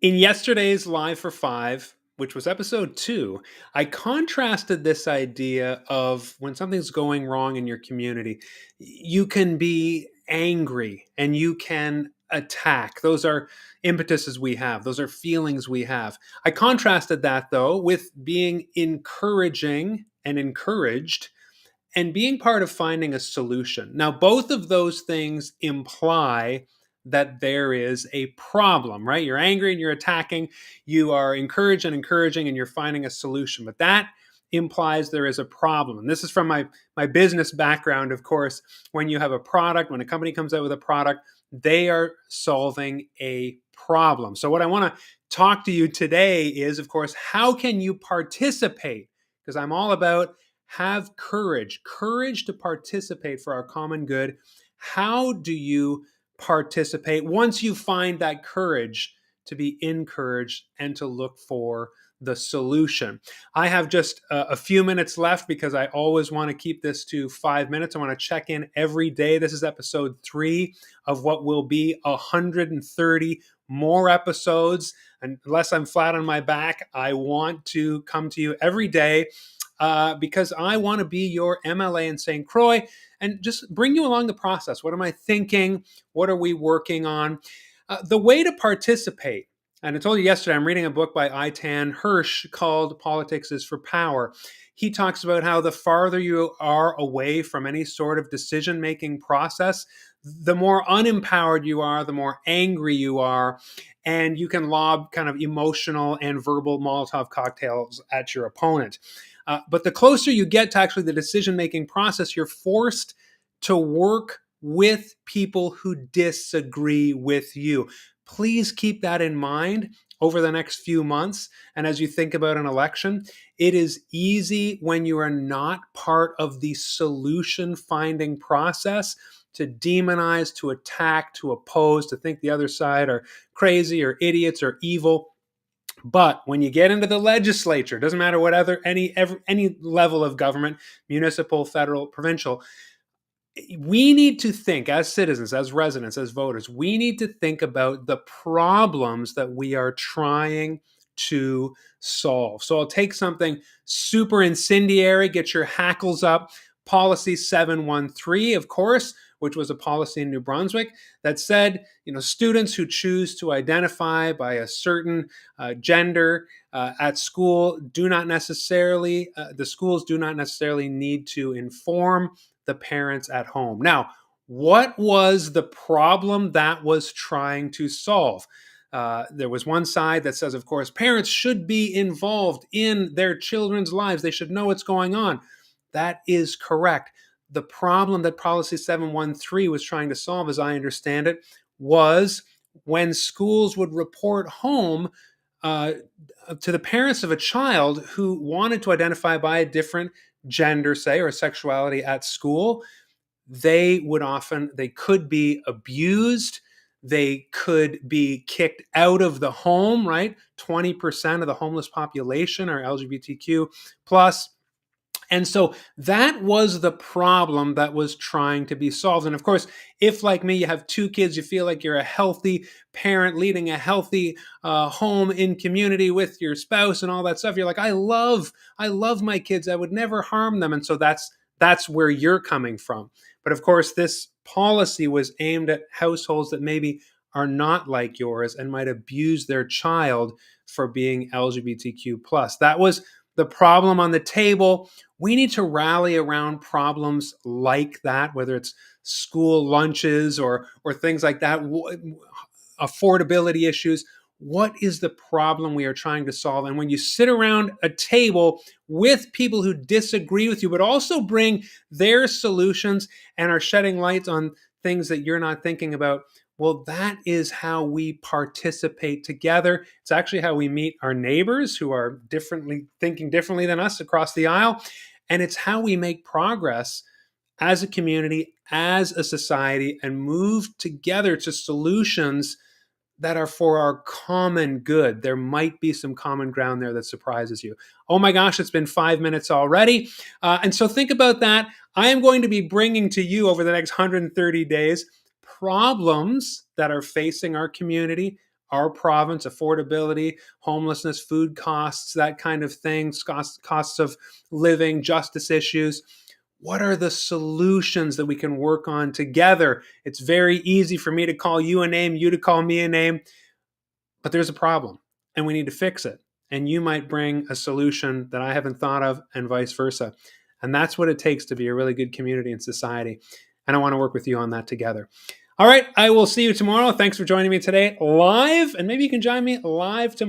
In yesterday's Live for Five, which was episode 2, I contrasted this idea of when something's going wrong in your community, you can be angry and you can attack. Those are impetuses we have, those are feelings we have. I contrasted that, though, with being encouraging and encouraged and being part of finding a solution. Now, both of those things imply that there is a problem, right? You're angry and you're attacking, you are encouraged and encouraging, and you're finding a solution. But that implies there is a problem. And this is from my business background, of course. When you have a product, when a company comes out with a product, they are solving a problem. So, what I want to talk to you today is, of course, how can you participate? Because I'm all about have courage to participate for our common good. How do you participate once you find that courage to be encouraged and to look for the solution? I have just a few minutes left because I always want to keep this to 5 minutes. I want to check in every day. This is episode 3 of what will be 130 more episodes. Unless I'm flat on my back, I want to come to you every day because I want to be your MLA in Saint Croix and just bring you along the process. What am I thinking? What are we working on? The way to participate, and I told you yesterday, I'm reading a book by Eitan Hirsch called Politics is for Power. He talks about how the farther you are away from any sort of decision-making process, the more unempowered you are, the more angry you are, and you can lob kind of emotional and verbal Molotov cocktails at your opponent. But the closer you get to actually the decision-making process, you're forced to work with people who disagree with you. Please keep that in mind over the next few months. And as you think about an election, it is easy when you are not part of the solution-finding process to demonize, to attack, to oppose, to think the other side are crazy or idiots or evil. But when you get into the legislature, doesn't matter what any level of government, municipal, federal, provincial, we need to think as citizens, as residents, as voters, we need to think about the problems that we are trying to solve. So I'll take something super incendiary, get your hackles up. Policy 713, of course, which was a policy in New Brunswick that said, students who choose to identify by a certain gender at school the schools do not necessarily need to inform the parents at home. Now, what was the problem that was trying to solve? There was one side that says, of course, parents should be involved in their children's lives. They should know what's going on. That is correct. The problem that Policy 713 was trying to solve, as I understand it, was when schools would report home to the parents of a child who wanted to identify by a different gender, say, or sexuality at school, they could be abused. They could be kicked out of the home, right? 20% of the homeless population are LGBTQ plus. And so that was the problem that was trying to be solved. And of course, if like me, you have 2 kids, you feel like you're a healthy parent leading a healthy home in community with your spouse and all that stuff, you're like, I love my kids. I would never harm them. And so that's where you're coming from. But of course, this policy was aimed at households that maybe are not like yours and might abuse their child for being LGBTQ plus. That was the problem on the table. We need to rally around problems like that, whether it's school lunches or things like that, affordability issues. What is the problem we are trying to solve? And when you sit around a table with people who disagree with you, but also bring their solutions and are shedding lights on things that you're not thinking about, well, that is how we participate together. It's actually how we meet our neighbors who are thinking differently than us across the aisle. And it's how we make progress as a community, as a society, and move together to solutions that are for our common good. There might be some common ground there that surprises you. Oh my gosh, it's been 5 minutes already. And so think about that. I am going to be bringing to you over the next 130 days problems that are facing our community, our province, affordability, homelessness, food costs, that kind of thing, costs of living, justice issues. What are the solutions that we can work on together? It's very easy for me to call you a name, you to call me a name, but there's a problem and we need to fix it. And you might bring a solution that I haven't thought of, and vice versa. And that's what it takes to be a really good community and society. And I want to work with you on that together. All right, I will see you tomorrow. Thanks for joining me today live, and maybe you can join me live tomorrow.